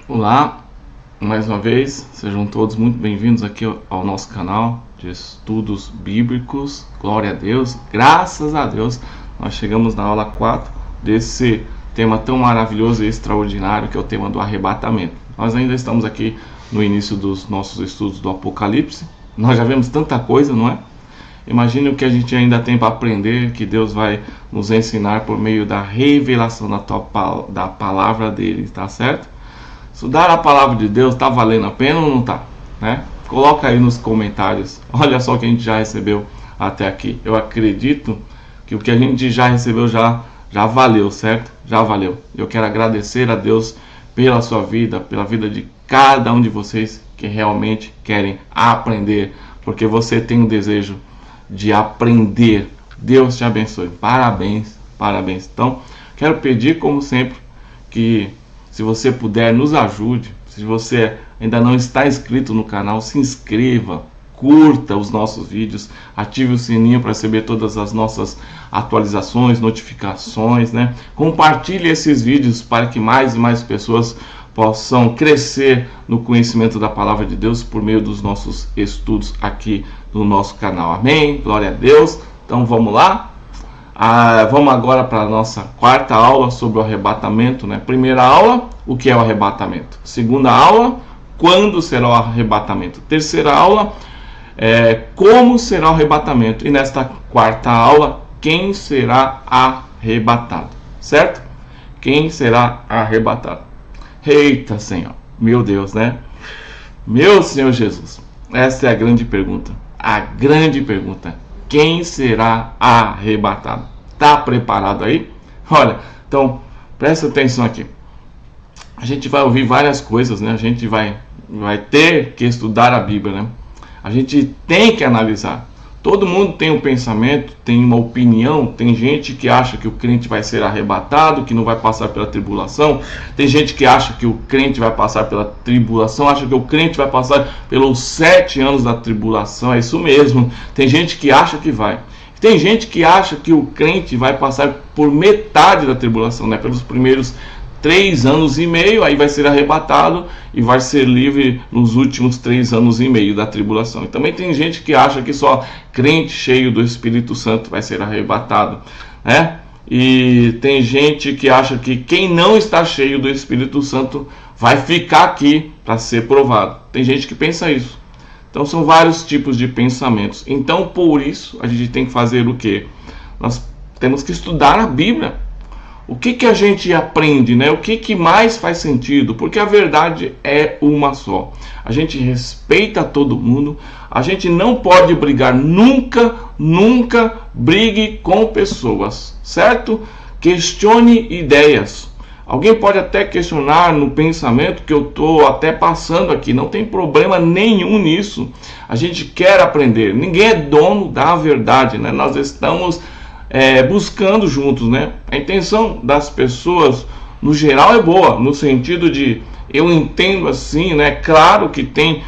Olá, mais uma vez, sejam todos muito bem-vindos aqui ao nosso canal de estudos bíblicos. Glória a Deus, graças a Deus, nós chegamos na aula 4 desse tema tão maravilhoso e extraordinário que é o tema do arrebatamento. Nós ainda estamos aqui no início dos nossos estudos do Apocalipse. Nós já vemos tanta coisa, não é? Imagine o que a gente ainda tem para aprender, que Deus vai nos ensinar por meio da revelação da palavra dele, tá certo? Estudar a palavra de Deus está valendo a pena ou não está? Né? Coloca aí nos comentários. Olha só o que a gente já recebeu até aqui. Eu acredito que o que a gente já recebeu já valeu, certo? Já valeu. Eu quero agradecer a Deus pela sua vida, pela vida de cada um de vocês que realmente querem aprender, porque você tem um desejo de aprender. Deus te abençoe. Parabéns, parabéns. Então, quero pedir, como sempre, que se você puder, nos ajude. Se você ainda não está inscrito no canal, se inscreva, curta os nossos vídeos, ative o sininho para receber todas as nossas atualizações, notificações, né? Compartilhe esses vídeos para que mais e mais pessoas possam crescer no conhecimento da palavra de Deus por meio dos nossos estudos aqui no nosso canal. Amém? Glória a Deus. Então vamos lá. Vamos agora para a nossa quarta aula sobre o arrebatamento, né? Primeira aula, o que é o arrebatamento? Segunda aula, quando será o arrebatamento? Terceira aula, como será o arrebatamento? E nesta quarta aula, quem será arrebatado? Certo? Quem será arrebatado? Eita Senhor, meu Deus, né? Meu Senhor Jesus, essa é a grande pergunta. A grande pergunta: quem será arrebatado? Está preparado aí? Olha, então presta atenção aqui. A gente vai ouvir várias coisas, né? A gente vai ter que estudar a Bíblia, né? A gente tem que analisar. Todo mundo tem um pensamento, tem uma opinião. Tem gente que acha que o crente vai ser arrebatado, que não vai passar pela tribulação. Tem gente que acha que o crente vai passar pela tribulação, acha que o crente vai passar pelos 7 anos da tribulação. É isso mesmo. Tem gente que acha que vai. Tem gente que acha que o crente vai passar por metade da tribulação, né? Pelos primeiros 3 anos e meio, aí vai ser arrebatado e vai ser livre nos últimos 3 anos e meio da tribulação. E também tem gente que acha que só crente cheio do Espírito Santo vai ser arrebatado, né? E tem gente que acha que quem não está cheio do Espírito Santo vai ficar aqui para ser provado. Tem gente que pensa isso. Então são vários tipos de pensamentos. Então por isso a gente tem que fazer o quê? Nós temos que estudar a Bíblia. O que a gente aprende, né? O que mais faz sentido? Porque a verdade é uma só. A gente respeita todo mundo. A gente não pode brigar. Nunca brigue com pessoas, certo? Questione ideias. Alguém pode até questionar no pensamento que eu estou até passando aqui. Não tem problema nenhum nisso. A gente quer aprender. Ninguém é dono da verdade, né? Nós estamos buscando juntos, né? A intenção das pessoas no geral é boa, no sentido de, eu entendo assim, né? Claro que tem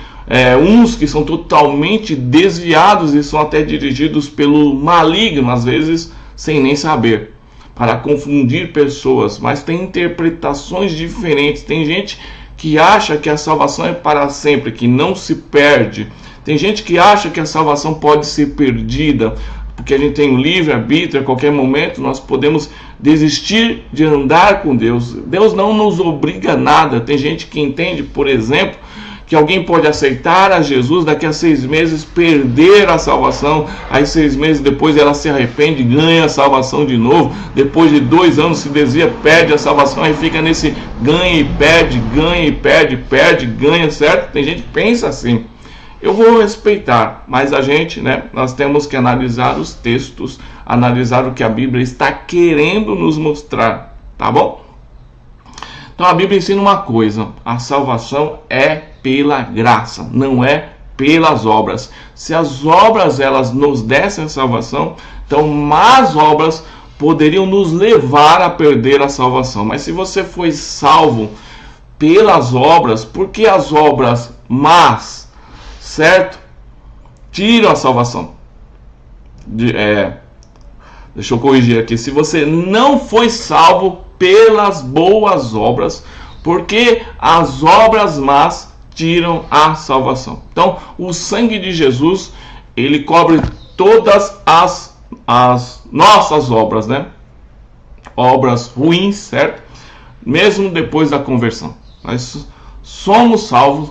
uns que são totalmente desviados e são até dirigidos pelo maligno, às vezes sem nem saber, para confundir pessoas, mas tem interpretações diferentes. Tem gente que acha que a salvação é para sempre, que não se perde. Tem gente que acha que a salvação pode ser perdida, porque a gente tem um livre-arbítrio. A qualquer momento nós podemos desistir de andar com Deus. Deus não nos obriga a nada. Tem gente que entende, por exemplo, que alguém pode aceitar a Jesus, daqui a 6 meses perder a salvação, aí 6 meses depois ela se arrepende e ganha a salvação de novo, depois de 2 anos se desvia, perde a salvação, aí fica nesse ganha e perde, ganha, certo? Tem gente que pensa assim. Eu vou respeitar, mas a gente, né, nós temos que analisar os textos, analisar o que a Bíblia está querendo nos mostrar, tá bom? Então a Bíblia ensina uma coisa: a salvação é pela graça, não é pelas obras. Se as obras elas nos dessem a salvação, então más obras poderiam nos levar a perder a salvação. Mas se você foi salvo pelas obras, por que as obras más, certo, tiram a salvação? Deixa eu corrigir aqui. Se você não foi salvo pelas boas obras, Porque as obras más tiram a salvação. Então, o sangue de Jesus, ele cobre todas as nossas obras, né? Obras ruins, certo? Mesmo depois da conversão. Nós somos salvos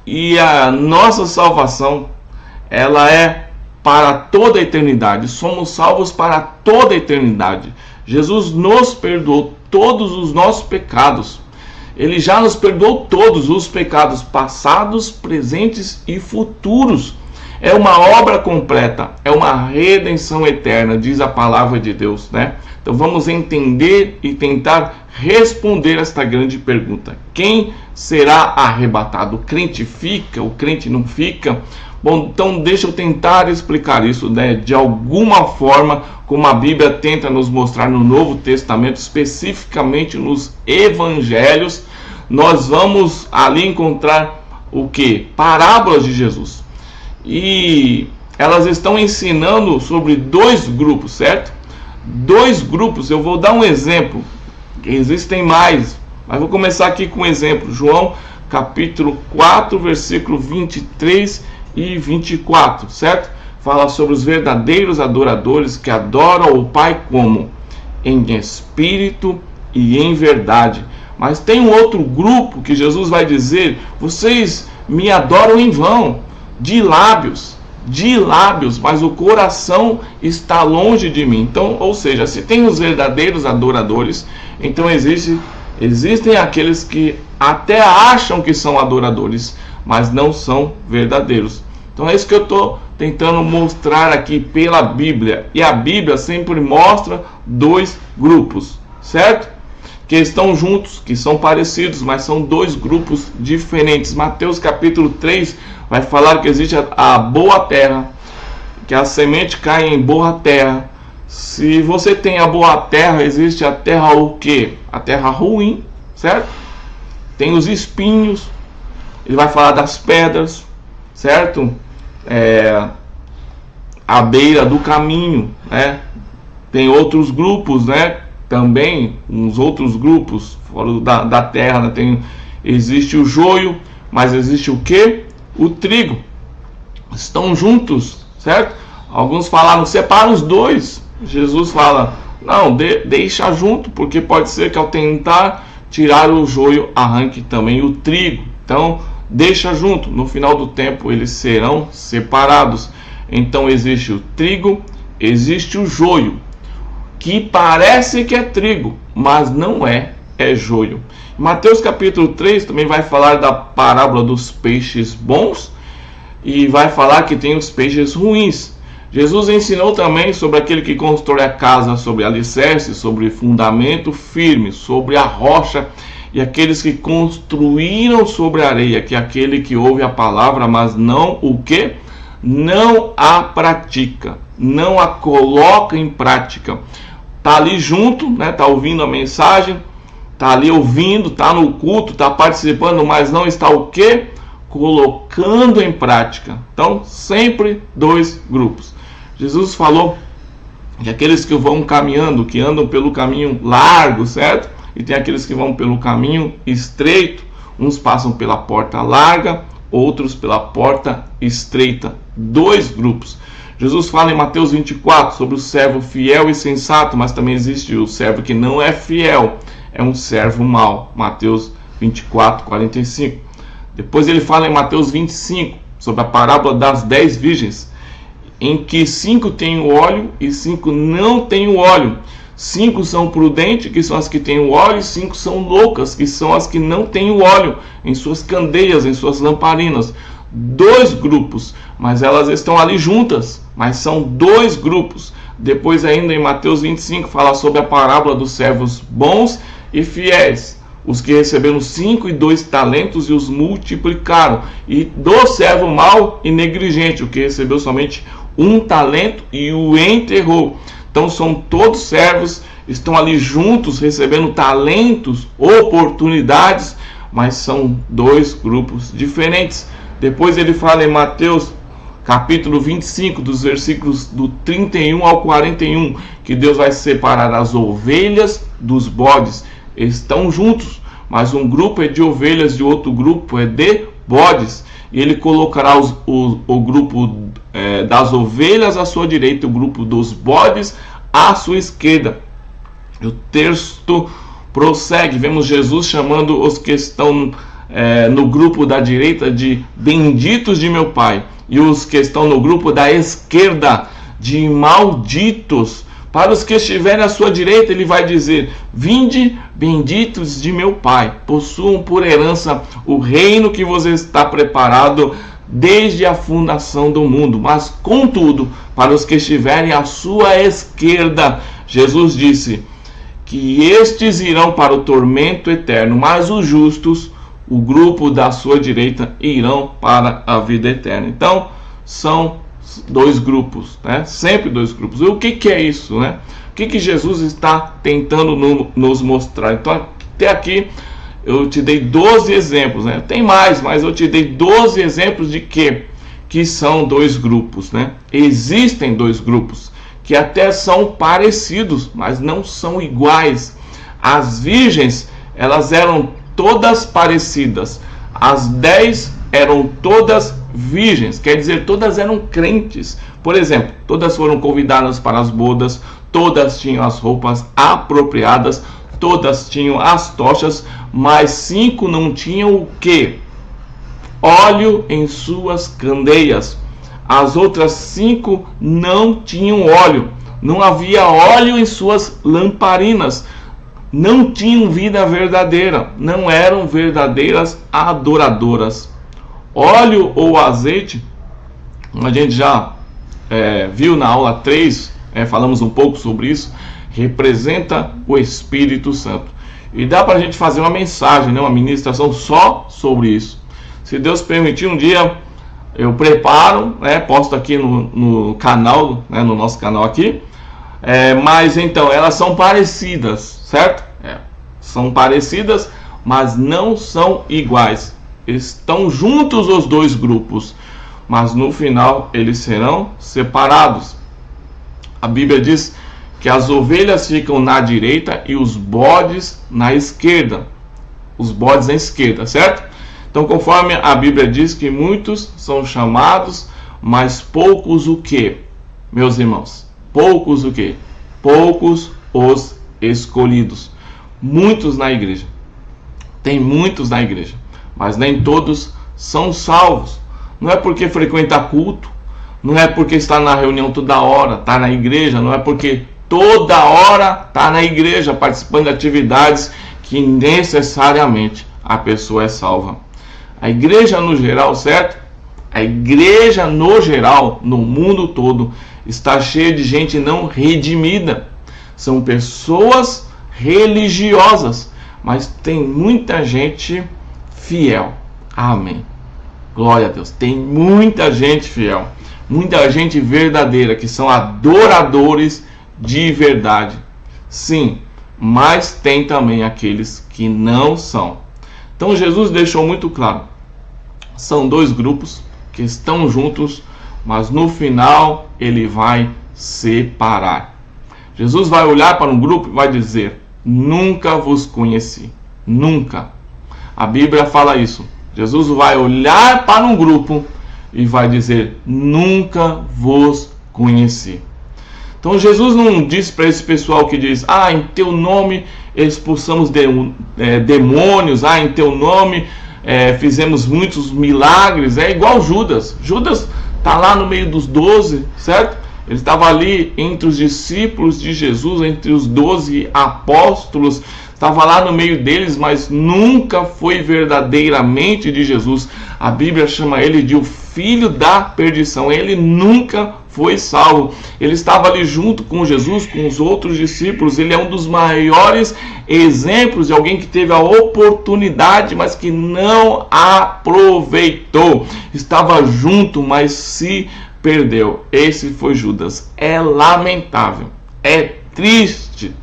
e a nossa salvação, ela é para toda a eternidade. Somos salvos para toda a eternidade. Jesus nos perdoou todos os nossos pecados. Ele já nos perdoou todos os pecados passados, presentes e futuros. É uma obra completa, é uma redenção eterna, diz a palavra de Deus, né? Então vamos entender e tentar responder esta grande pergunta. Quem será arrebatado? O crente fica? O crente não fica? Bom, então deixa eu tentar explicar isso, né, de alguma forma, como a Bíblia tenta nos mostrar no Novo Testamento, especificamente nos Evangelhos. Nós vamos ali encontrar o que? Parábolas de Jesus. E elas estão ensinando sobre dois grupos, certo? Dois grupos, eu vou dar um exemplo. Existem mais, mas vou começar aqui com um exemplo. João capítulo 4, versículo 23 e 24, certo? Fala sobre os verdadeiros adoradores que adoram o Pai como? Em espírito e em verdade. Mas tem um outro grupo que Jesus vai dizer: vocês me adoram em vão, de lábios, mas o coração está longe de mim. Então, ou seja, se tem os verdadeiros adoradores, então existem aqueles que até acham que são adoradores, mas não são verdadeiros. Então é isso que eu estou tentando mostrar aqui pela Bíblia. E a Bíblia sempre mostra dois grupos, certo? Que estão juntos, que são parecidos, mas são dois grupos diferentes. Mateus capítulo 3 vai falar que existe a boa terra, que a semente cai em boa terra. Se você tem a boa terra, existe a terra o quê? A terra ruim, certo? Tem os espinhos, ele vai falar das pedras, certo? À beira do caminho, né? Tem outros grupos, né? Também uns outros grupos fora da terra, né? Existe o joio, mas existe o que? O trigo. Estão juntos, certo? Alguns falaram, separa os dois. Jesus fala, não, deixa junto, porque pode ser que ao tentar tirar o joio, arranque também o trigo. Então, deixa junto, no final do tempo eles serão separados. Então existe o trigo, existe o joio, que parece que é trigo, mas não é joio. Mateus capítulo 3 também vai falar da parábola dos peixes bons e vai falar que tem os peixes ruins. Jesus ensinou também sobre aquele que constrói a casa sobre alicerce, sobre fundamento firme, sobre a rocha, e aqueles que construíram sobre a areia, que é aquele que ouve a palavra, mas não o que? Não a pratica, não a coloca em prática. Tá ali junto, né? Tá ouvindo a mensagem, tá ali ouvindo, tá no culto, tá participando, mas não está o que? Colocando em prática. Então, sempre dois grupos. Jesus falou que aqueles que vão caminhando, que andam pelo caminho largo, certo? E tem aqueles que vão pelo caminho estreito. Uns passam pela porta larga, outros pela porta estreita. Dois grupos. Jesus fala em Mateus 24 sobre o servo fiel e sensato, mas também existe o servo que não é fiel, é um servo mau. Mateus 24, 45. Depois ele fala em Mateus 25 sobre a parábola das 10 virgens, em que 5 têm o óleo e 5 não têm o óleo. 5 são prudentes, que são as que têm o óleo, e 5 são loucas, que são as que não têm o óleo em suas candeias, em suas lamparinas. Dois grupos, mas elas estão ali juntas, mas são dois grupos. Depois ainda em Mateus 25 fala sobre a parábola dos servos bons e fiéis, os que receberam 5 e 2 talentos e os multiplicaram, e do servo mau e negligente, o que recebeu somente 1 talento e o enterrou. Então são todos servos, estão ali juntos recebendo talentos, oportunidades, mas são dois grupos diferentes. Depois ele fala em Mateus capítulo 25, dos versículos do 31 ao 41, que Deus vai separar as ovelhas dos bodes. estão juntos, mas um grupo é de ovelhas e outro grupo é de bodes. E ele colocará o grupo das ovelhas à sua direita e o grupo dos bodes à sua esquerda. O texto prossegue, vemos Jesus chamando os que estão no grupo da direita de benditos de meu Pai, e os que estão no grupo da esquerda de malditos. Para os que estiverem à sua direita, ele vai dizer: vinde, benditos de meu Pai, possuam por herança o reino que vos está preparado desde a fundação do mundo. Mas, contudo, para os que estiverem à sua esquerda, Jesus disse que estes irão para o tormento eterno, mas os justos, o grupo da sua direita, irão para a vida eterna. Então, são dois grupos, né? Sempre dois grupos. E o que é isso, né? O que Jesus está tentando nos mostrar? Então, até aqui eu te dei 12 exemplos, né? Tem mais, mas eu te dei 12 exemplos de que são dois grupos, né? Existem dois grupos que até são parecidos, mas não são iguais. As virgens, elas eram todas parecidas. As 10 eram todas virgens, quer dizer, todas eram crentes. Por exemplo, todas foram convidadas para as bodas, todas tinham as roupas apropriadas, todas tinham as tochas, mas 5 não tinham o quê? Óleo em suas candeias. As outras 5 não tinham óleo, não havia óleo em suas lamparinas, não tinham vida verdadeira, não eram verdadeiras adoradoras. Óleo ou azeite, a gente já viu na aula 3, falamos um pouco sobre isso, representa o Espírito Santo. E dá para a gente fazer uma mensagem, né, uma ministração só sobre isso. Se Deus permitir, um dia eu preparo, posto aqui no canal, né, no nosso canal aqui. Mas então, elas são parecidas, certo? São parecidas, mas não são iguais. Estão juntos os dois grupos, mas no final eles serão separados. A Bíblia diz que as ovelhas ficam na direita e os bodes na esquerda. Os bodes na esquerda, certo? Então, conforme a Bíblia diz que muitos são chamados, mas poucos o quê? Meus irmãos, poucos o quê? Poucos os escolhidos. Muitos na igreja. Tem muitos na igreja, mas nem todos são salvos. Não é porque frequenta culto, não é porque está na reunião toda hora, está na igreja, não é porque toda hora está na igreja participando de atividades que necessariamente a pessoa é salva. A igreja no geral, certo? A igreja no geral, no mundo todo, está cheia de gente não redimida. São pessoas religiosas, mas tem muita gente fiel. Amém. Glória a Deus. Tem muita gente fiel, muita gente verdadeira, que são adoradores de verdade. Sim, mas tem também aqueles que não são. Então Jesus deixou muito claro. São dois grupos que estão juntos, mas no final ele vai separar. Jesus vai olhar para um grupo e vai dizer: nunca vos conheci. Nunca. A Bíblia fala isso. Jesus vai olhar para um grupo e vai dizer: nunca vos conheci. Então Jesus não diz para esse pessoal que diz: em teu nome expulsamos demônios, em teu nome fizemos muitos milagres. É igual Judas. Judas está lá no meio dos 12, certo? Ele estava ali entre os discípulos de Jesus, entre os 12 apóstolos, estava lá no meio deles, mas nunca foi verdadeiramente de Jesus. A Bíblia chama ele de o filho da perdição. Ele nunca foi salvo. Ele estava ali junto com Jesus, com os outros discípulos. Ele é um dos maiores exemplos de alguém que teve a oportunidade, mas que não aproveitou. Estava junto, mas se perdeu. Esse foi Judas. É lamentável, é triste,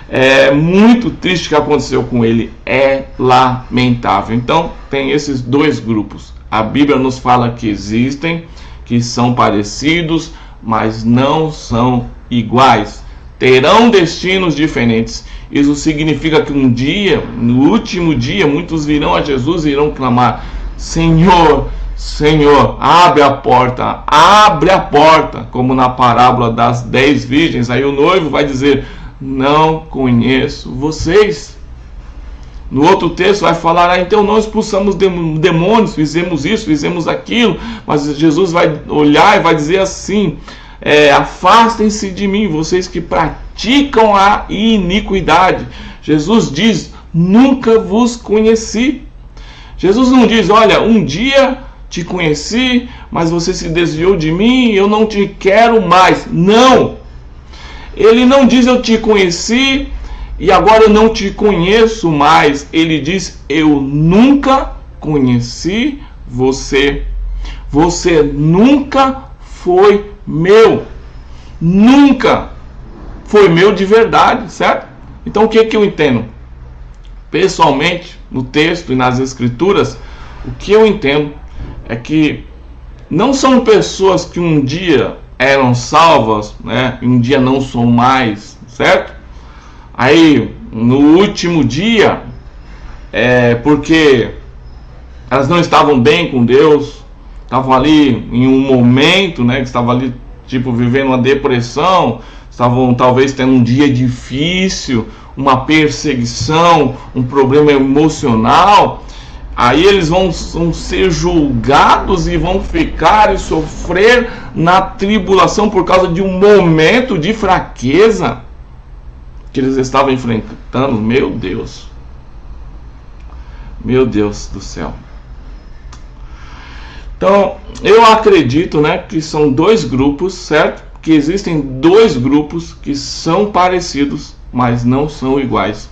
é muito triste o que aconteceu com ele. É lamentável. Então tem esses dois grupos. A Bíblia nos fala que existem, que são parecidos, mas não são iguais. Terão destinos diferentes Isso significa que um dia, no último dia, muitos virão a Jesus e irão clamar: Senhor, Senhor, abre a porta, como na parábola das 10 virgens. Aí o noivo vai dizer: não conheço vocês. No outro texto vai falar: então nós expulsamos demônios, fizemos isso, fizemos aquilo. Mas Jesus vai olhar e vai dizer assim: afastem-se de mim, vocês que praticam a iniquidade. Jesus diz: nunca vos conheci. Jesus não diz: olha, um dia te conheci, mas você se desviou de mim, eu não te quero mais. Não! Ele não diz: eu te conheci e agora eu não te conheço mais. Ele diz: eu nunca conheci você. Você nunca foi meu. Nunca foi meu de verdade, certo? Então o que eu entendo? Pessoalmente, no texto e nas escrituras, o que eu entendo é que não são pessoas que um dia eram salvas, né, e um dia não são mais, certo? Aí, no último dia, porque elas não estavam bem com Deus, estavam ali em um momento, né, que estavam ali, tipo, vivendo uma depressão, estavam talvez tendo um dia difícil, uma perseguição, um problema emocional. Aí eles vão ser julgados e vão ficar e sofrer na tribulação por causa de um momento de fraqueza que eles estavam enfrentando. Meu Deus do céu. Então, eu acredito, né, que são dois grupos, certo? Que existem dois grupos que são parecidos, mas não são iguais.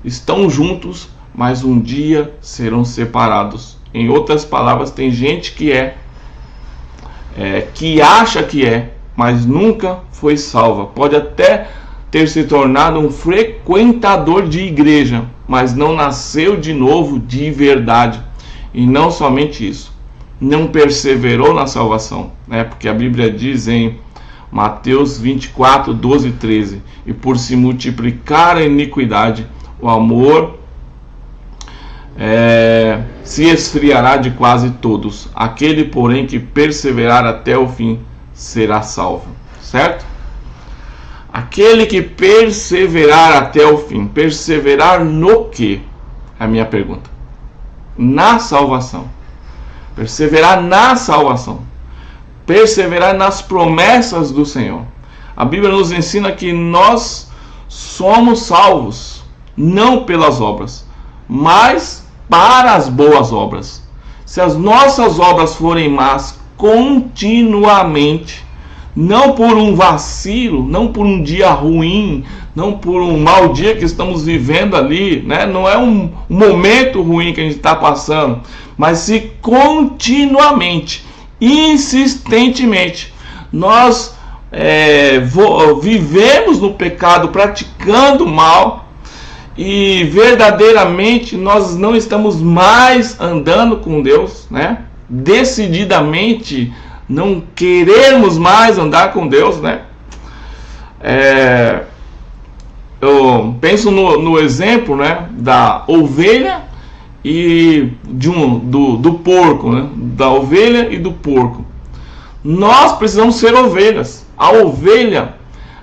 Estão juntos, mas um dia serão separados. Em outras palavras, tem gente que que acha que mas nunca foi salva. Pode até ter se tornado um frequentador de igreja, mas não nasceu de novo de verdade. E não somente isso, não perseverou na salvação, né? Porque a Bíblia diz em Mateus 24, 12 e 13: e por se multiplicar a iniquidade, o amor se esfriará de quase todos. Aquele, porém, que perseverar até o fim será salvo. Certo? Aquele que perseverar até o fim. Perseverar no quê? É a minha pergunta. Na salvação. Perseverar na salvação. Perseverar nas promessas do Senhor. A Bíblia nos ensina que nós somos salvos, não pelas obras, mas para as boas obras. Se as nossas obras forem más continuamente, não por um vacilo, não por um dia ruim, não por um mau dia que estamos vivendo ali, né? Não é um momento ruim que a gente está passando, mas se continuamente, insistentemente, nós vivemos no pecado, praticando mal, e verdadeiramente nós não estamos mais andando com Deus, né? Decididamente não queremos mais andar com Deus, né? Eu penso no exemplo, né, da ovelha e do porco, né? Da ovelha e do porco. Nós precisamos ser ovelhas. A ovelha,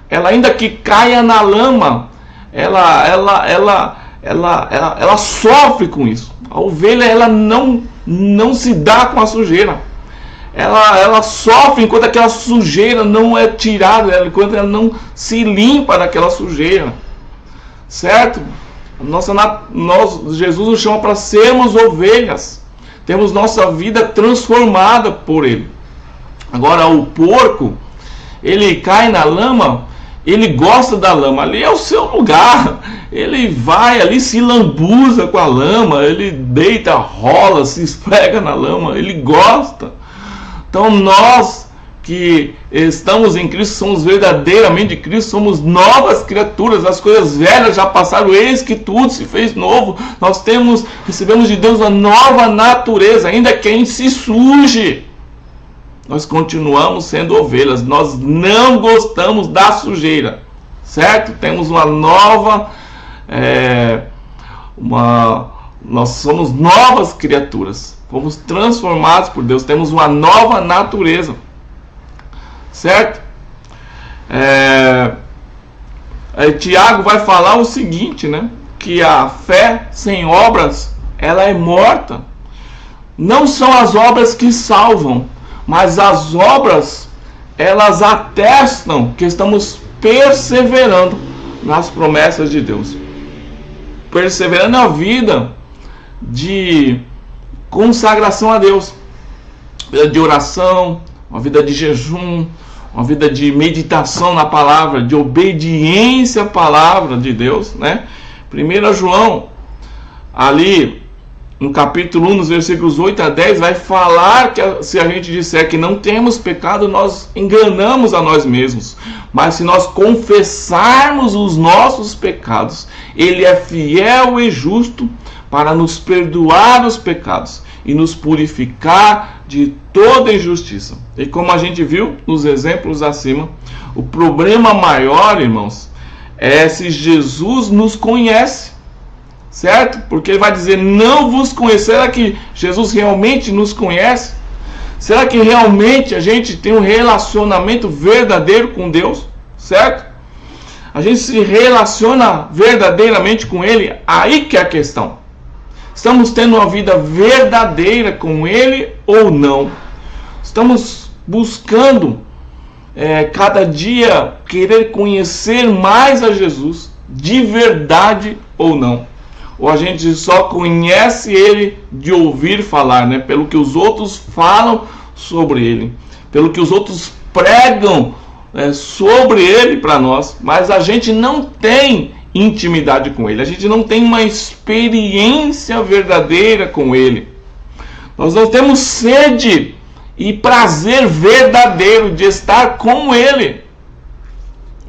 ela ainda que caia na lama, ela sofre com isso. A ovelha, ela não se dá com a sujeira. Ela sofre enquanto aquela sujeira não é tirada, enquanto ela não se limpa daquela sujeira. Certo? Jesus nos chama para sermos ovelhas. Temos nossa vida transformada por Ele. Agora, o porco, ele cai na lama, ele gosta da lama, ali é o seu lugar. Ele vai ali, se lambuza com a lama, ele deita, rola, se esfrega na lama, ele gosta. Então nós que estamos em Cristo, somos verdadeiramente de Cristo, somos novas criaturas, as coisas velhas já passaram, eis que tudo se fez novo. Nós recebemos de Deus uma nova natureza, ainda que a gente se suje, nós continuamos sendo ovelhas, nós não gostamos da sujeira, certo? Temos uma nova nós somos novas criaturas, fomos transformados por Deus, temos uma nova natureza, certo? Tiago vai falar o seguinte, né? Que a fé sem obras, ela é morta. Não são as obras que salvam, mas as obras, elas atestam que estamos perseverando nas promessas de Deus, perseverando na vida de consagração a Deus, vida de oração, uma vida de jejum, uma vida de meditação na palavra, de obediência à palavra de Deus, né? 1 João, ali no capítulo 1, nos versículos 8 a 10, vai falar que se a gente disser que não temos pecado, nós enganamos a nós mesmos. Mas se nós confessarmos os nossos pecados, Ele é fiel e justo para nos perdoar os pecados e nos purificar de toda injustiça. E como a gente viu nos exemplos acima, o problema maior, irmãos, é se Jesus nos conhece, certo? Porque ele vai dizer, não vos conhecer. Será que Jesus realmente nos conhece? Será que realmente a gente tem um relacionamento verdadeiro com Deus, certo? A gente se relaciona verdadeiramente com Ele? Aí que é a questão. Estamos tendo uma vida verdadeira com Ele ou não? Estamos buscando cada dia querer conhecer mais a Jesus de verdade ou não? Ou a gente só conhece Ele de ouvir falar, né? Pelo que os outros falam sobre Ele, pelo que os outros pregam sobre Ele para nós, mas a gente não tem intimidade com Ele, a gente não tem uma experiência verdadeira com Ele. Nós não temos sede e prazer verdadeiro de estar com Ele,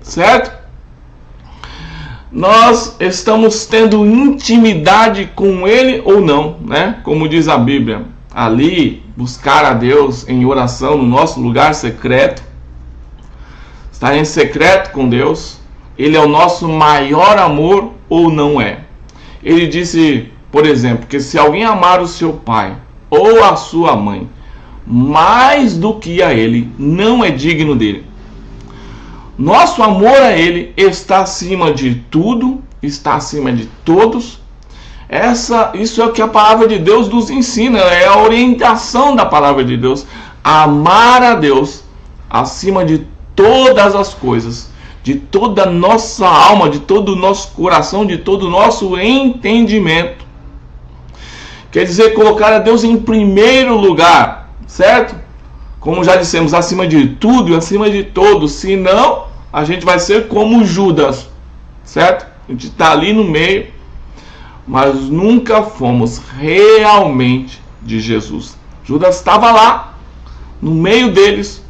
certo? Nós estamos tendo intimidade com Ele ou não, né? Como diz a Bíblia, ali buscar a Deus em oração no nosso lugar secreto, estar em secreto com Deus, Ele é o nosso maior amor ou não é? Ele disse, por exemplo, que se alguém amar o seu pai ou a sua mãe mais do que a Ele, não é digno dele. Nosso amor a Ele está acima de tudo, está acima de todos. Isso é o que a palavra de Deus nos ensina, é a orientação da palavra de Deus. Amar a Deus acima de todas as coisas, de toda a nossa alma, de todo o nosso coração, de todo o nosso entendimento. Quer dizer, colocar a Deus em primeiro lugar, certo? Como já dissemos, acima de tudo e acima de todos. Senão, a gente vai ser como Judas, certo? A gente está ali no meio, mas nunca fomos realmente de Jesus. Judas estava lá, no meio deles,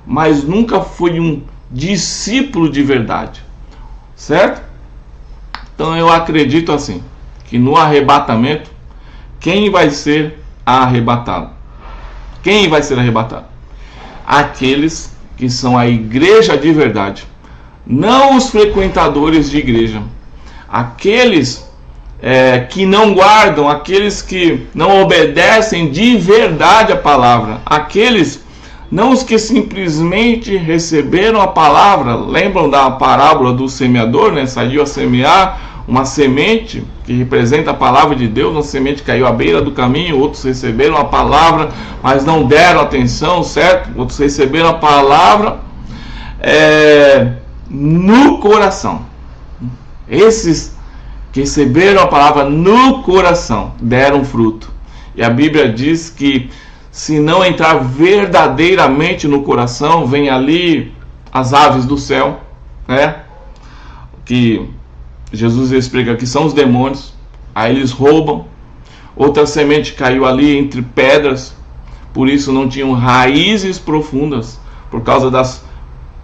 mas nunca foi um discípulo de verdade, certo? Então eu acredito assim, que no arrebatamento, quem vai ser arrebatado? Quem vai ser arrebatado? Aqueles que são a igreja de verdade, não os frequentadores de igreja, aqueles que não guardam, aqueles que não obedecem de verdade a palavra, aqueles, não os que simplesmente receberam a palavra. Lembram da parábola do semeador, né? Saiu a semear uma semente que representa a palavra de Deus, uma semente caiu à beira do caminho, outros receberam a palavra, mas não deram atenção, certo? Outros receberam a palavra no coração. Esses que receberam a palavra no coração deram fruto. E a Bíblia diz que se não entrar verdadeiramente no coração, vem ali as aves do céu, né? Que Jesus explica que são os demônios, aí eles roubam. Outra semente caiu ali entre pedras, por isso não tinham raízes profundas, por causa das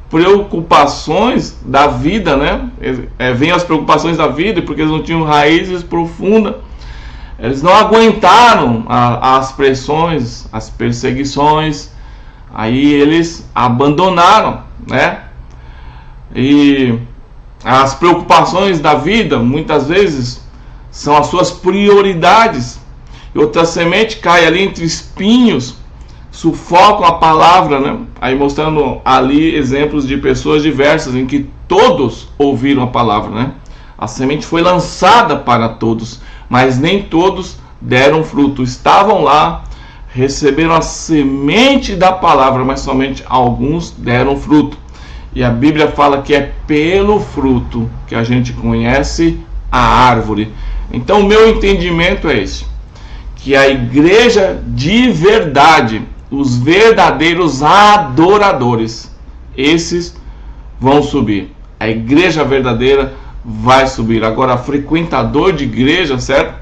preocupações da vida, né? Vêm as preocupações da vida, porque eles não tinham raízes profundas. Eles não aguentaram as pressões, as perseguições, aí eles abandonaram, né? E As preocupações da vida, muitas vezes, são as suas prioridades. E outra semente cai ali entre espinhos, sufocam a palavra, né? Aí mostrando ali exemplos de pessoas diversas em que todos ouviram a palavra, né? A semente foi lançada para todos, mas nem todos deram fruto. Estavam lá, receberam a semente da palavra, mas somente alguns deram fruto. E a Bíblia fala que é pelo fruto que a gente conhece a árvore. Então o meu entendimento é esse, que a igreja de verdade, os verdadeiros adoradores, esses vão subir. A igreja verdadeira vai subir. Agora, frequentador de igreja, certo?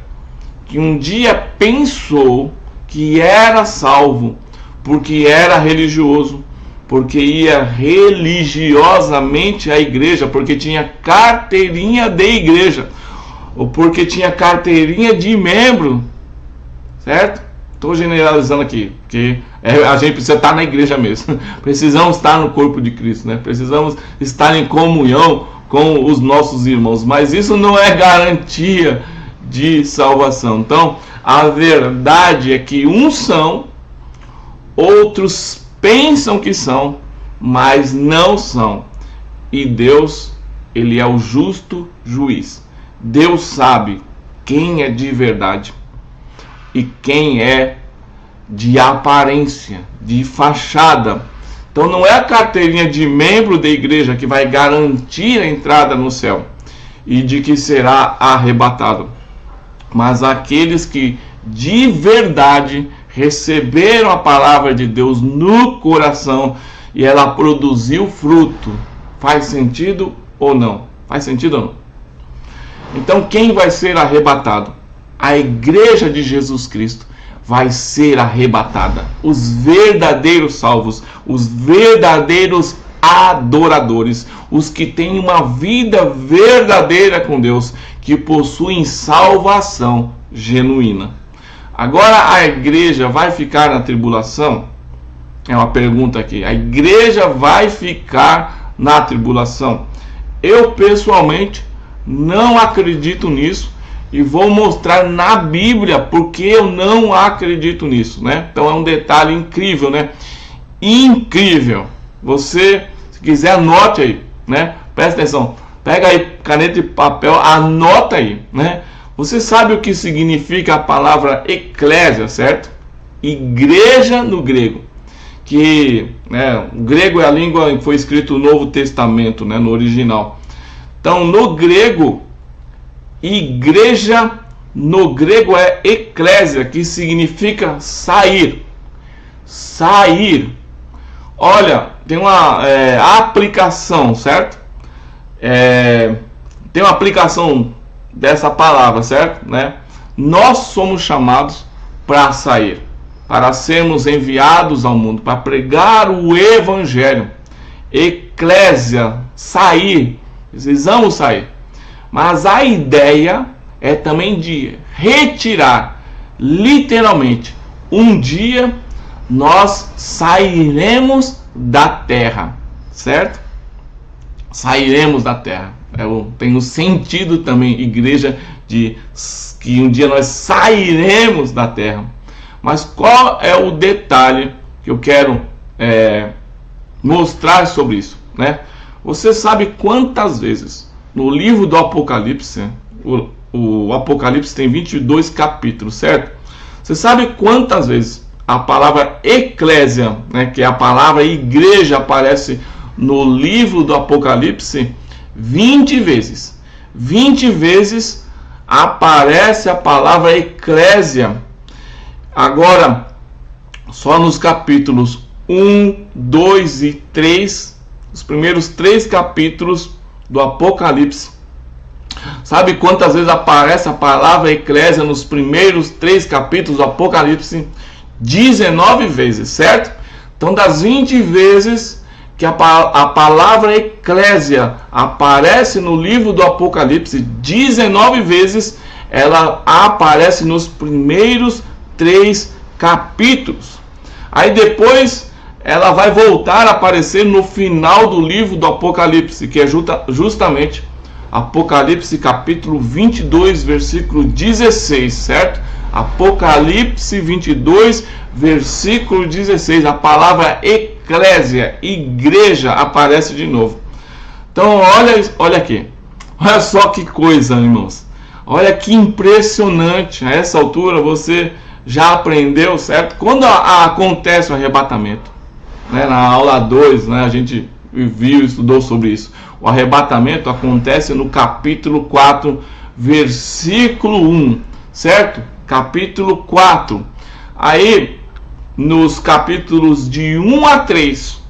Que um dia pensou que era salvo, porque era religioso, porque ia religiosamente à igreja, porque tinha carteirinha de igreja, ou porque tinha carteirinha de membro, certo? Estou generalizando aqui, porque a gente precisa estar na igreja mesmo. Precisamos estar no corpo de Cristo, né? Precisamos estar em comunhão com os nossos irmãos, mas isso não é garantia de salvação. Então, a verdade é que uns são, outros pensam que são, mas não são. E Deus, ele é o justo juiz. Deus sabe quem é de verdade e quem é de aparência, de fachada. Então não é a carteirinha de membro da igreja que vai garantir a entrada no céu e de que será arrebatado, mas aqueles que de verdade receberam a palavra de Deus no coração e ela produziu fruto. Faz sentido ou não? Faz sentido ou não? Então quem vai ser arrebatado? A igreja de Jesus Cristo vai ser arrebatada. Os verdadeiros salvos, os verdadeiros adoradores, os que têm uma vida verdadeira com Deus, que possuem salvação genuína. Agora a igreja vai ficar na tribulação? É uma pergunta aqui. A igreja vai ficar na tribulação? Eu pessoalmente não acredito nisso e vou mostrar na Bíblia porque eu não acredito nisso, né? Então é um detalhe incrível, né? Incrível. Você, se quiser, anote aí, né? Presta atenção. Pega aí caneta e papel, anota aí, né? Você sabe o que significa a palavra eclésia, certo? Igreja no grego. Que, né, o grego é a língua que foi escrito o Novo Testamento, né, no original. Então, no grego, igreja no grego é eclésia, que significa sair. Sair. Olha, tem uma aplicação, certo? Tem uma aplicação dessa palavra, certo? Né? Nós somos chamados para sair, para sermos enviados ao mundo, para pregar o evangelho. Eclésia, sair. Precisamos sair. Mas a ideia é também de retirar, literalmente. Um dia nós sairemos da terra, certo? Sairemos da terra. Tem o sentido também, igreja, de que um dia nós sairemos da terra. Mas qual é o detalhe que eu quero mostrar sobre isso, né? Você sabe quantas vezes no livro do Apocalipse, o Apocalipse tem 22 capítulos, certo? Você sabe quantas vezes a palavra eclésia, né, que é a palavra igreja, aparece no livro do Apocalipse? 20 vezes. 20 vezes aparece a palavra eclésia. Agora, só nos capítulos 1, 2 e 3, os primeiros 3 capítulos do Apocalipse. Sabe quantas vezes aparece a palavra eclésia nos primeiros 3 capítulos do Apocalipse? 19 vezes, certo? Então, das 20 vezes que a palavra eclésia aparece no livro do Apocalipse, 19 vezes ela aparece nos primeiros 3 capítulos. Aí depois ela vai voltar a aparecer no final do livro do Apocalipse, que é justamente Apocalipse capítulo 22, versículo 16, certo? Apocalipse 22, versículo 16. A palavra eclésia, igreja, aparece de novo. Então, olha aqui. Olha só que coisa, irmãos. Olha que impressionante. A essa altura você já aprendeu, certo? Quando acontece o arrebatamento, né, na aula 2, né, a gente viu, estudou sobre isso. O arrebatamento acontece no capítulo 4, versículo 1, certo? Capítulo 4. Aí, nos capítulos de 1 a 3,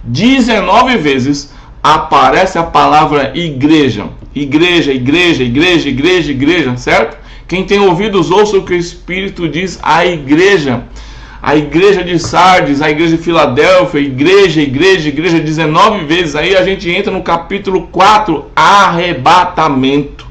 19 vezes aparece a palavra igreja. Igreja, igreja, igreja, igreja, igreja, certo? Quem tem ouvidos, ouça o que o Espírito diz à igreja. A igreja de Sardes, a igreja de Filadélfia, igreja, igreja, igreja, 19 vezes. Aí a gente entra no capítulo 4, arrebatamento.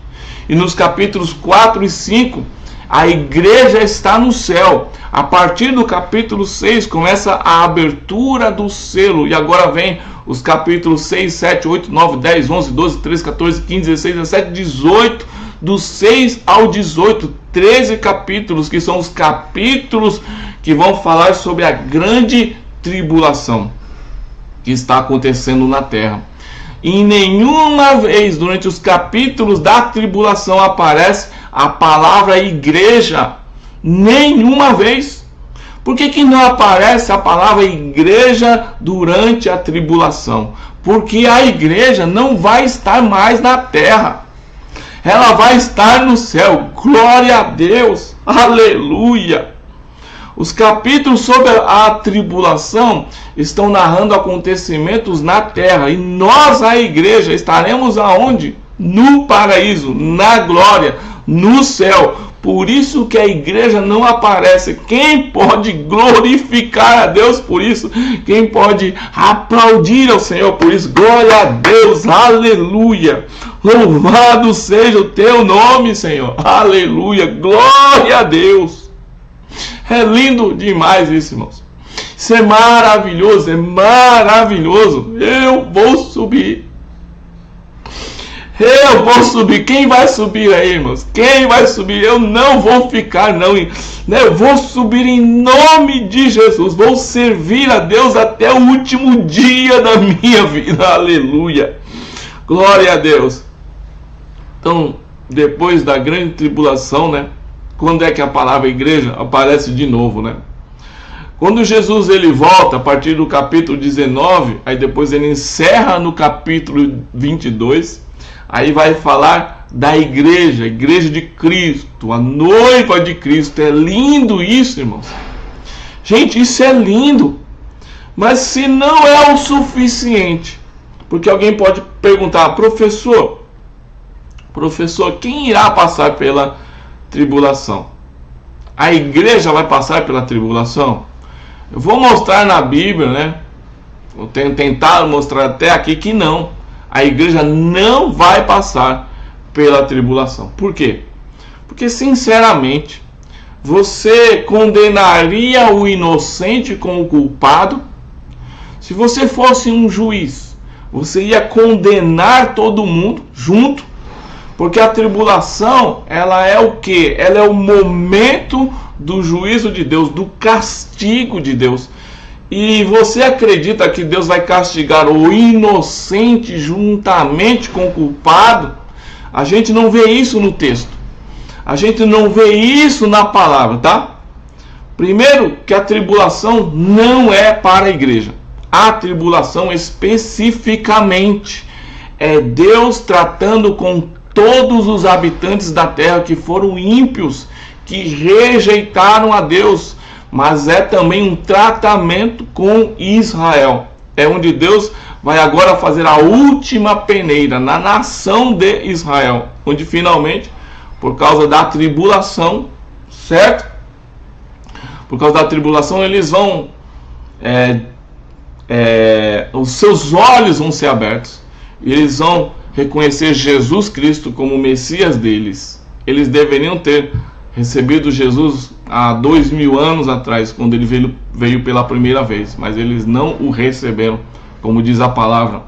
E nos capítulos 4 e 5, a igreja está no céu. A partir do capítulo 6, começa a abertura do selo. E agora vem os capítulos 6, 7, 8, 9, 10, 11, 12, 13, 14, 15, 16, 17, 18. Do 6 ao 18, 13 capítulos, que são os capítulos que vão falar sobre a grande tribulação que está acontecendo na terra. E nenhuma vez durante os capítulos da tribulação aparece a palavra igreja. Nenhuma vez. Por que não aparece a palavra igreja durante a tribulação? Porque a igreja não vai estar mais na terra. Ela vai estar no céu. Glória a Deus. Aleluia. Os capítulos sobre a tribulação estão narrando acontecimentos na terra. E nós, a igreja, estaremos aonde? No paraíso, na glória, no céu. Por isso que a igreja não aparece. Quem pode glorificar a Deus por isso? Quem pode aplaudir ao Senhor por isso? Glória a Deus, aleluia. Louvado seja o teu nome, Senhor. Aleluia, glória a Deus. É lindo demais isso, irmãos. Isso é maravilhoso, é maravilhoso. Eu vou subir. Eu vou subir. Quem vai subir aí, irmãos? Quem vai subir? Eu não vou ficar, não. Eu vou subir em nome de Jesus. Vou servir a Deus até o último dia da minha vida. Aleluia. Glória a Deus. Então, depois da grande tribulação, né? Quando é que a palavra igreja aparece de novo, né? Quando Jesus ele volta a partir do capítulo 19, aí depois ele encerra no capítulo 22. Aí vai falar da igreja, a igreja de Cristo, a noiva de Cristo. É lindo isso, irmãos. Gente, isso é lindo. Mas se não é o suficiente, porque alguém pode perguntar, professor, quem irá passar pela tribulação? A igreja vai passar pela tribulação? Eu vou mostrar na Bíblia, né? Vou tentar mostrar até aqui que não. A igreja não vai passar pela tribulação. Por quê? Porque, sinceramente, você condenaria o inocente com o culpado? Se você fosse um juiz, você ia condenar todo mundo junto? Porque a tribulação, ela é o quê? Ela é o momento do juízo de Deus, do castigo de Deus. E você acredita que Deus vai castigar o inocente juntamente com o culpado? A gente não vê isso no texto. A gente não vê isso na palavra, tá? Primeiro, que a tribulação não é para a igreja. A tribulação especificamente é Deus tratando com todos os habitantes da terra que foram ímpios, que rejeitaram a Deus. Mas é também um tratamento com Israel. É onde Deus vai agora fazer a última peneira na nação de Israel. Onde finalmente, por causa da tribulação, certo? Por causa da tribulação eles vão... os seus olhos vão ser abertos. E eles vão reconhecer Jesus Cristo como o Messias deles. Eles deveriam ter recebido Jesus há 2000 anos atrás, quando ele veio pela primeira vez, mas eles não o receberam, como diz a palavra.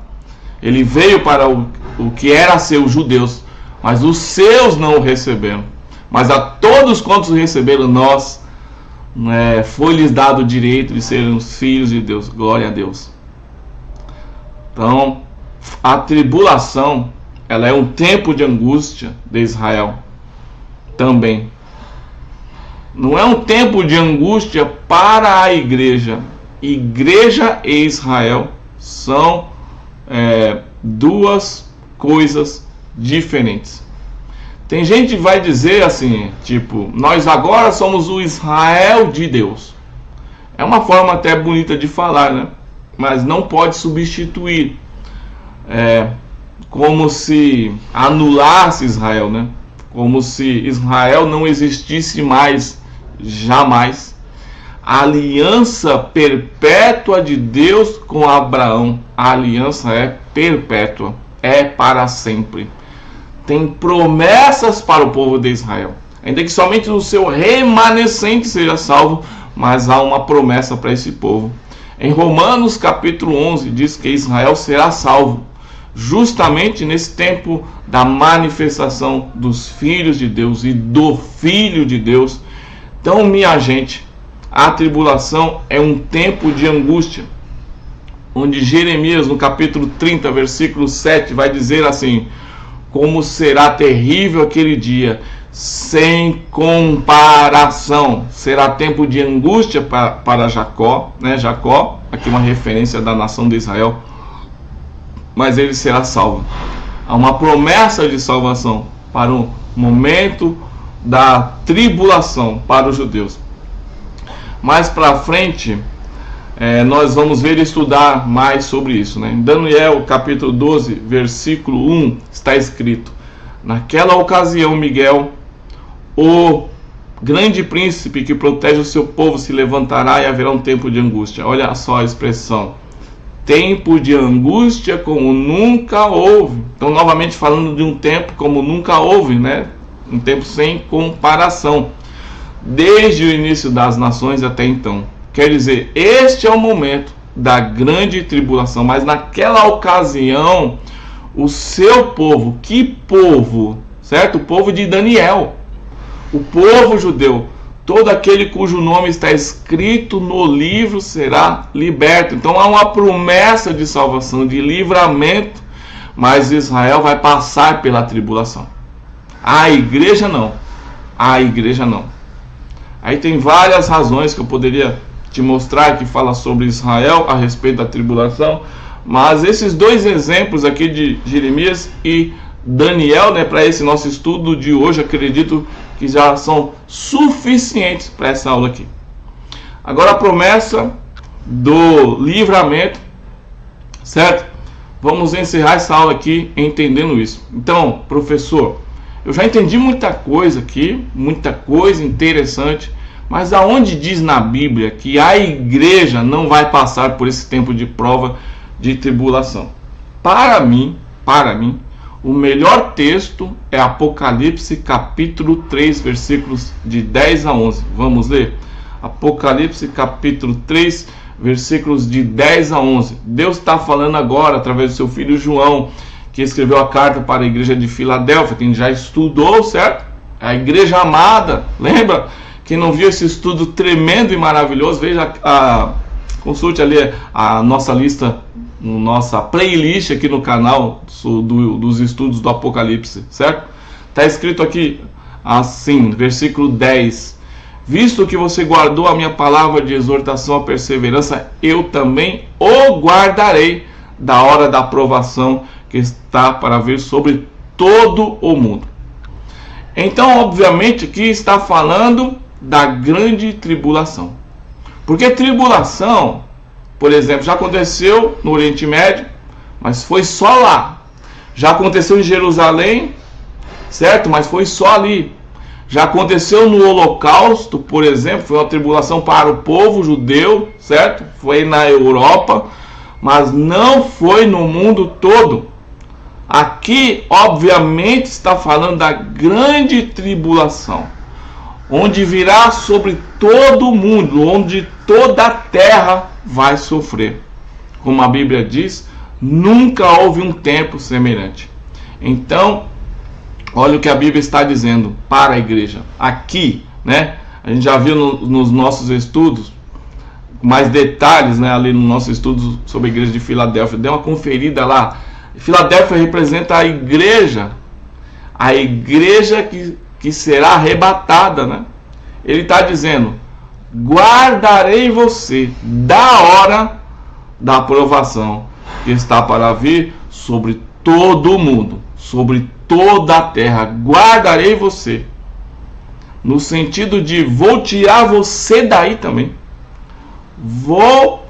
Ele veio para o que era ser os judeus, mas os seus não o receberam. Mas a todos quantos receberam, nós, foi-lhes dado o direito de serem os filhos de Deus. Glória a Deus. Então, a tribulação, ela é um tempo de angústia de Israel também. Não é um tempo de angústia para a igreja. Igreja e Israel são duas coisas diferentes. Tem gente que vai dizer assim, tipo, nós agora somos o Israel de Deus. É uma forma até bonita de falar, né? Mas não pode substituir. Como se anulasse Israel, né? Como se Israel não existisse mais, jamais. A aliança perpétua de Deus com Abraão, a aliança é perpétua, é para sempre. Tem promessas para o povo de Israel, ainda que somente o seu remanescente seja salvo, mas há uma promessa para esse povo. Em Romanos capítulo 11 diz que Israel será salvo, justamente nesse tempo da manifestação dos filhos de Deus e do Filho de Deus. Então, minha gente, a tribulação é um tempo de angústia, onde Jeremias, no capítulo 30, versículo 7, vai dizer assim: como será terrível aquele dia, sem comparação. Será tempo de angústia para Jacó, né? Jacó, aqui uma referência da nação de Israel, mas ele será salvo. Há uma promessa de salvação para o momento da tribulação para os judeus. Mais para frente, nós vamos ver e estudar mais sobre isso, né? Em Daniel capítulo 12, versículo 1, está escrito: naquela ocasião Miguel, o grande príncipe que protege o seu povo, se levantará e haverá um tempo de angústia. Olha só a expressão: tempo de angústia como nunca houve. Então, novamente falando de um tempo como nunca houve, né? Um tempo sem comparação, desde o início das nações até então. Quer dizer, este é o momento da grande tribulação. Mas naquela ocasião, o seu povo, que povo? Certo? O povo de Daniel, o povo judeu, todo aquele cujo nome está escrito no livro será liberto. Então há uma promessa de salvação, de livramento, mas Israel vai passar pela tribulação. A igreja não. A igreja não. Aí tem várias razões que eu poderia te mostrar que fala sobre Israel a respeito da tribulação, mas esses dois exemplos aqui de Jeremias e Daniel, né, para esse nosso estudo de hoje, acredito que já são suficientes para essa aula aqui. Agora a promessa do livramento, certo? Vamos encerrar essa aula aqui entendendo isso. Então, professor, eu já entendi muita coisa aqui, muita coisa interessante, mas aonde diz na Bíblia que a igreja não vai passar por esse tempo de prova, de tribulação? Para mim, o melhor texto é Apocalipse capítulo 3, versículos de 10 a 11. Vamos ler? Apocalipse capítulo 3, versículos de 10 a 11. Deus está falando agora através do seu filho João, que escreveu a carta para a igreja de Filadélfia. Quem já estudou, certo? A igreja amada, lembra? Quem não viu esse estudo tremendo e maravilhoso, veja, consulte ali a nossa lista, nossa playlist aqui no canal dos estudos do Apocalipse, certo? Está escrito aqui assim, versículo 10: visto que você guardou a minha palavra de exortação à perseverança, eu também o guardarei da hora da provação que está para vir sobre todo o mundo. Então, obviamente, aqui está falando da grande tribulação. Porque tribulação, por exemplo, já aconteceu no Oriente Médio, mas foi só lá. Já aconteceu em Jerusalém, certo? Mas foi só ali. Já aconteceu no Holocausto, por exemplo, foi uma tribulação para o povo judeu, certo? Foi na Europa, mas não foi no mundo todo. Aqui, obviamente, está falando da grande tribulação, onde virá sobre todo o mundo, onde toda a terra vai sofrer. Como a Bíblia diz, Nunca houve um tempo semelhante. Então, olha o que a Bíblia está dizendo para a igreja. Aqui, né? A gente já viu nos nossos estudos mais detalhes, né? Ali no nosso estudo sobre a igreja de Filadélfia. Dê uma conferida lá. Filadélfia representa a igreja que será arrebatada, né? Ele está dizendo: guardarei você da hora da aprovação que está para vir sobre todo o mundo, sobre toda a terra. Guardarei você, no sentido de vou tirar você daí também. Vou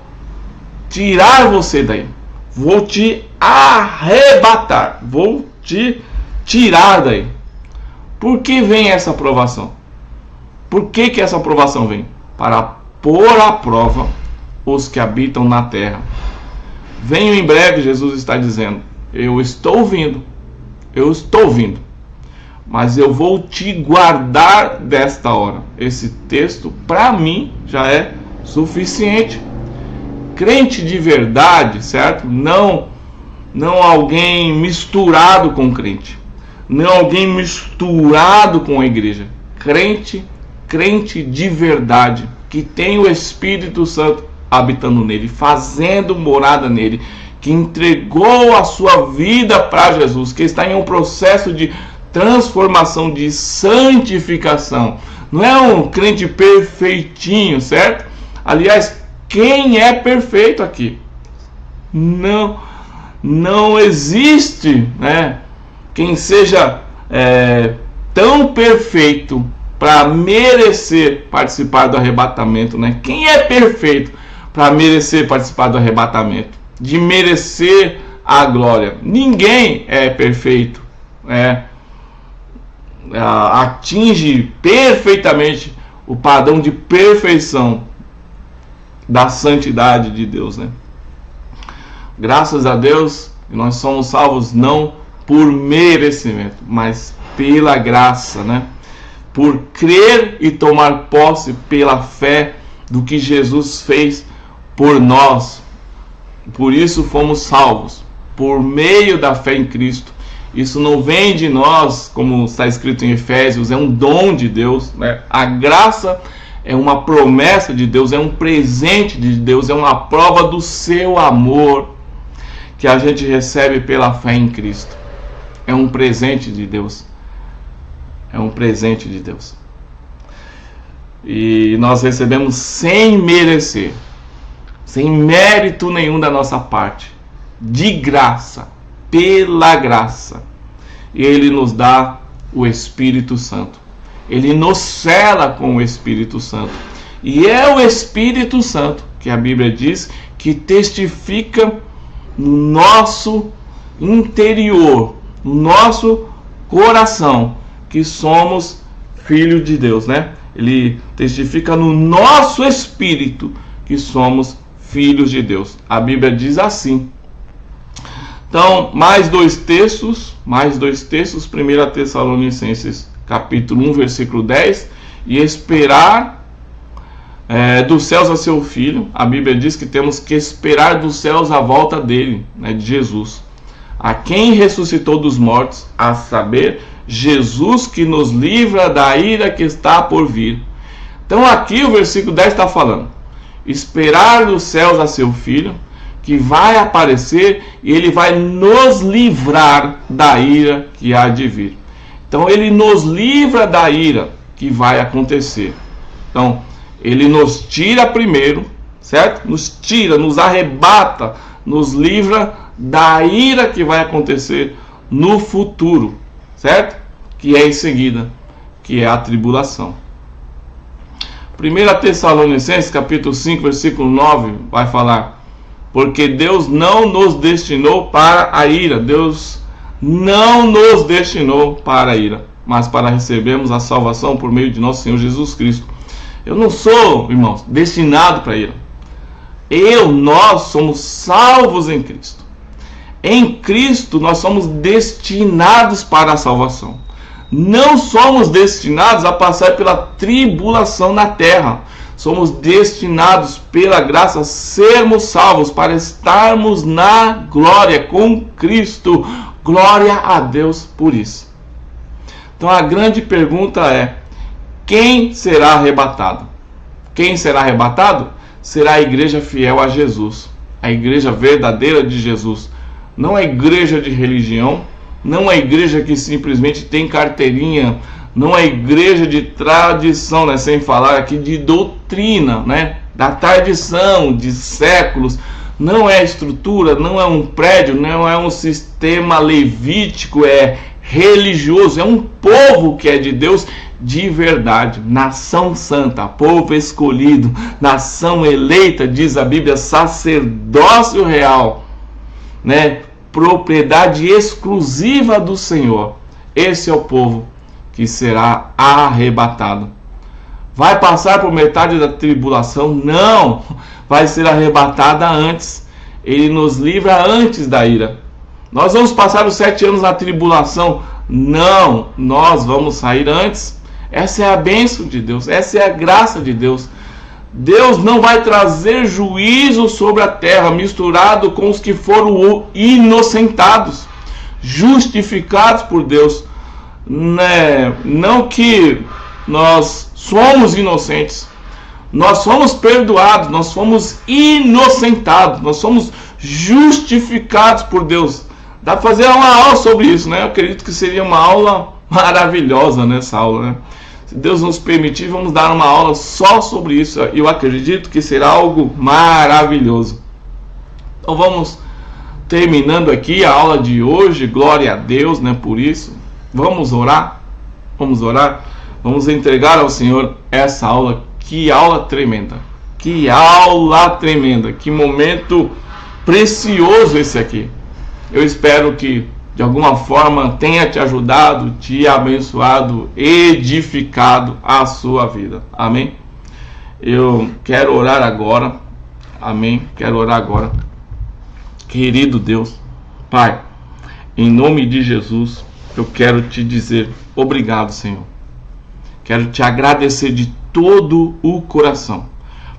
tirar você daí. Vou te arrebatar. Vou te tirar daí. Por que vem essa aprovação? Por que essa aprovação vem? Para pôr à prova os que habitam na terra. Venho em breve, Jesus está dizendo. Eu estou vindo. Mas eu vou te guardar desta hora. Esse texto, para mim, já é suficiente. Crente de verdade, certo? Não alguém misturado com crente. Não alguém misturado com a igreja. Crente de verdade, que tem o Espírito Santo habitando nele, fazendo morada nele, que entregou a sua vida para Jesus, que está em um processo de transformação, de santificação. Não é um crente perfeitinho, certo? Aliás, quem é perfeito aqui? Não existe, né, quem seja tão perfeito para merecer participar do arrebatamento, né? Quem é perfeito para merecer participar do arrebatamento, de merecer a glória? Ninguém é perfeito, atinge perfeitamente o padrão de perfeição da santidade de Deus, né? Graças a Deus, nós somos salvos não por merecimento, mas pela graça, né? Por crer e tomar posse pela fé do que Jesus fez por nós. Por isso fomos salvos, por meio da fé em Cristo. Isso não vem de nós, como está escrito em Efésios, é um dom de Deus, né? A graça é uma promessa de Deus, é um presente de Deus, é uma prova do seu amor que a gente recebe pela fé em Cristo. É um presente de Deus. É um presente de Deus. E nós recebemos sem merecer, sem mérito nenhum da nossa parte, de graça, pela graça. E Ele nos dá o Espírito Santo. Ele nos sela com o Espírito Santo. E é o Espírito Santo que a Bíblia diz que testifica no nosso interior, no nosso coração, que somos filhos de Deus, né? Ele testifica no nosso espírito que somos filhos de Deus. A Bíblia diz assim. Então, mais dois textos, 1 Tessalonicenses capítulo 1, versículo 10, e esperar dos céus a seu Filho. A Bíblia diz que temos que esperar dos céus a volta dele, né, de Jesus, a quem ressuscitou dos mortos, a saber, Jesus, que nos livra da ira que está por vir. Então aqui o versículo 10 está falando, esperar dos céus a seu Filho, que vai aparecer e ele vai nos livrar da ira que há de vir. Então ele nos livra da ira que vai acontecer. Então ele nos tira primeiro, certo? Nos tira, nos arrebata, nos livra da ira que vai acontecer no futuro, certo? Que é em seguida, que é a tribulação. 1 Tessalonicenses capítulo 5, versículo 9 vai falar: porque Deus não nos destinou para a ira. Deus não nos destinou para a ira, mas para recebermos a salvação por meio de nosso Senhor Jesus Cristo. Eu não sou, irmãos, destinado para a ira. Nós somos salvos em Cristo. Em Cristo nós somos destinados para a salvação. Não somos destinados a passar pela tribulação na terra. Somos destinados pela graça a sermos salvos, para estarmos na glória com Cristo. Glória a Deus por isso. Então a grande pergunta é: quem será arrebatado? Quem será arrebatado? Será a igreja fiel a Jesus, a igreja verdadeira de Jesus. Não a igreja de religião, não a igreja que simplesmente tem carteirinha, não a igreja de tradição, né? Sem falar aqui de doutrina, né? Da tradição de séculos. Não é estrutura, não é um prédio, não é um sistema levítico, é religioso, é um povo que é de Deus de verdade, nação santa, povo escolhido, nação eleita, diz a Bíblia, sacerdócio real, né? Propriedade exclusiva do Senhor. Esse é o povo que será arrebatado. Vai passar por metade da tribulação? Não, vai ser arrebatada antes. Ele nos livra antes da ira. Nós vamos passar os 7 anos na tribulação? Não, nós vamos sair antes. Essa é a bênção de Deus, essa é a graça de Deus. Deus não vai trazer juízo sobre a terra misturado com os que foram inocentados, justificados por Deus, né? Não que nós somos inocentes, nós somos perdoados, nós somos inocentados, nós somos justificados por Deus. Dá para fazer uma aula sobre isso, né? Eu acredito que seria uma aula maravilhosa nessa aula, né? Se Deus nos permitir, vamos dar uma aula só sobre isso. Eu acredito que será algo maravilhoso. Então vamos terminando aqui a aula de hoje. Glória a Deus, né? Por isso, vamos orar. Vamos orar. Vamos entregar ao Senhor essa aula. Que aula tremenda. Que aula tremenda. Que momento precioso esse aqui. Eu espero que de alguma forma tenha te ajudado, te abençoado, edificado a sua vida. Amém? Eu quero orar agora. Amém? Quero orar agora. Querido Deus, Pai, em nome de Jesus, eu quero te dizer obrigado, Senhor. Quero te agradecer de todo o coração,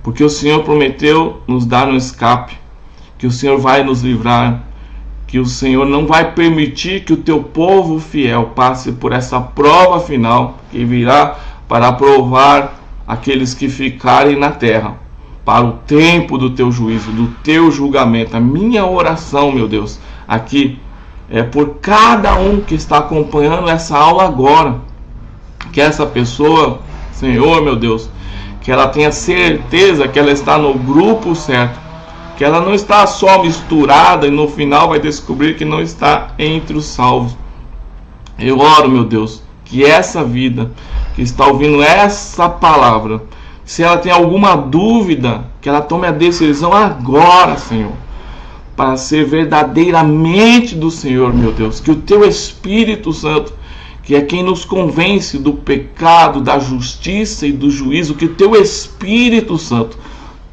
porque o Senhor prometeu nos dar um escape, que o Senhor vai nos livrar, que o Senhor não vai permitir que o teu povo fiel passe por essa prova final que virá para provar aqueles que ficarem na terra, para o tempo do teu juízo, do teu julgamento. A minha oração, meu Deus, aqui é por cada um que está acompanhando essa aula agora, que essa pessoa, Senhor, meu Deus, que ela tenha certeza que ela está no grupo certo, que ela não está só misturada e no final vai descobrir que não está entre os salvos. Eu oro, meu Deus, que essa vida que está ouvindo essa palavra, se ela tem alguma dúvida, que ela tome a decisão agora, Senhor, para ser verdadeiramente do Senhor, meu Deus. Que o teu Espírito Santo, que é quem nos convence do pecado, da justiça e do juízo, que o teu Espírito Santo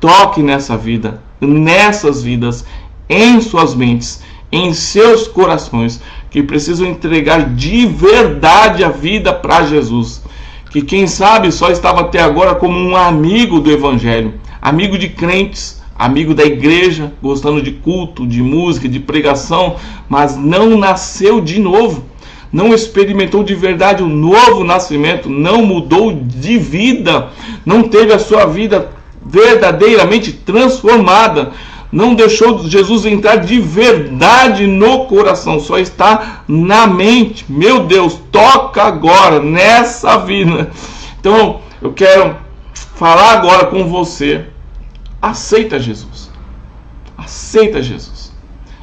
toque nessa vida, nessas vidas, em suas mentes, em seus corações, que precisam entregar de verdade a vida para Jesus, que quem sabe só estava até agora como um amigo do Evangelho, amigo de crentes, amigo da igreja, gostando de culto, de música, de pregação, mas não nasceu de novo, não experimentou de verdade o novo nascimento, não mudou de vida, não teve a sua vida verdadeiramente transformada, não deixou Jesus entrar de verdade no coração, só está na mente. Meu Deus, toca agora nessa vida. Então eu quero falar agora com você. Aceita Jesus, aceita Jesus,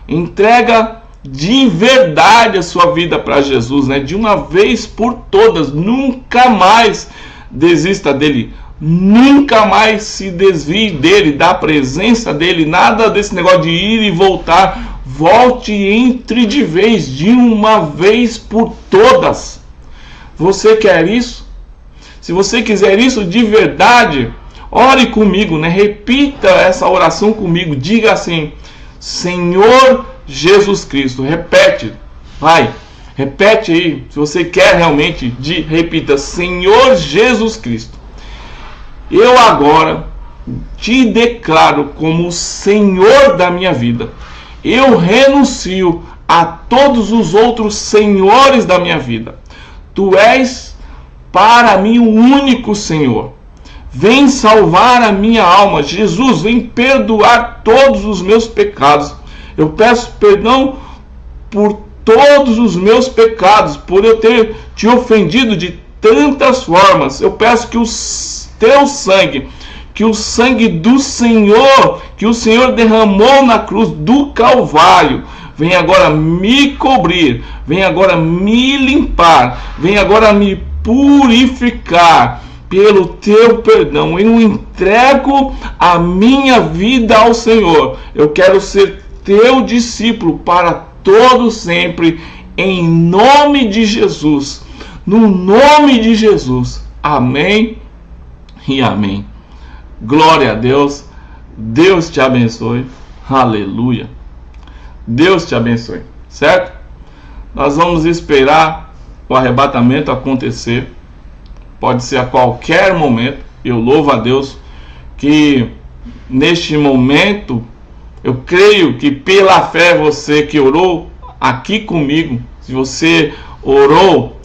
entrega de verdade a sua vida para Jesus, né? De uma vez por todas, nunca mais desista dele. Nunca mais se desvie dele, da presença dele, nada desse negócio de ir e voltar. Volte e entre de vez, de uma vez por todas. Você quer isso? Se você quiser isso de verdade, ore comigo, né? Repita essa oração comigo. Diga assim: Senhor Jesus Cristo. Repete, vai. Repete aí, se você quer realmente, repita: Senhor Jesus Cristo, eu agora te declaro como o Senhor da minha vida. Eu renuncio a todos os outros senhores da minha vida. Tu és para mim o único Senhor. Vem salvar a minha alma. Jesus, vem perdoar todos os meus pecados. Eu peço perdão por todos os meus pecados, por eu ter te ofendido de tantas formas. Eu peço que o teu sangue, que o sangue do Senhor, que o Senhor derramou na cruz do Calvário, vem agora me cobrir, vem agora me limpar, vem agora me purificar pelo teu perdão. Eu entrego a minha vida ao Senhor. Eu quero ser teu discípulo para todo sempre, em nome de Jesus. No nome de Jesus. Amém e amém. Glória a Deus. Deus te abençoe. Aleluia. Deus te abençoe. Certo? Nós vamos esperar o arrebatamento acontecer. Pode ser a qualquer momento. Eu louvo a Deus que neste momento, eu creio que pela fé, você que orou aqui comigo, se você orou,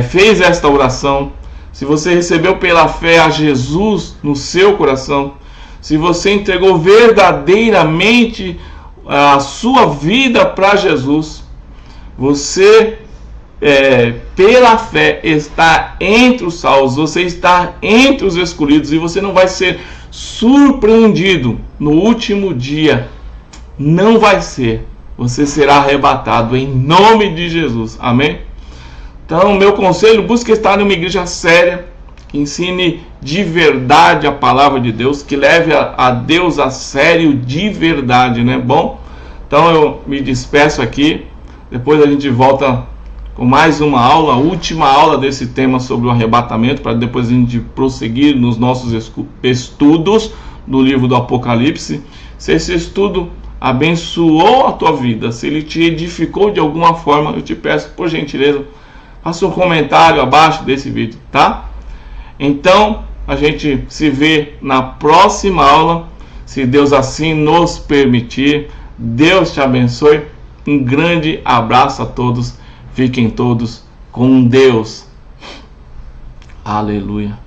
fez esta oração, se você recebeu pela fé a Jesus no seu coração, se você entregou verdadeiramente a sua vida para Jesus, você pela fé está entre os salvos, você está entre os escolhidos, e você não vai ser surpreendido no último dia. Não vai ser. Você será arrebatado em nome de Jesus. Amém? Então, meu conselho, busque estar em uma igreja séria, que ensine de verdade a palavra de Deus, que leve a Deus a sério de verdade, né? Bom, então eu me despeço aqui. Depois a gente volta com mais uma aula, a última aula desse tema sobre o arrebatamento, para depois a gente prosseguir nos nossos estudos do livro do Apocalipse. Se esse estudo abençoou a tua vida, se ele te edificou de alguma forma, eu te peço, por gentileza, faça um comentário abaixo desse vídeo, tá? Então, a gente se vê na próxima aula, se Deus assim nos permitir. Deus te abençoe. Um grande abraço a todos. Fiquem todos com Deus. Aleluia.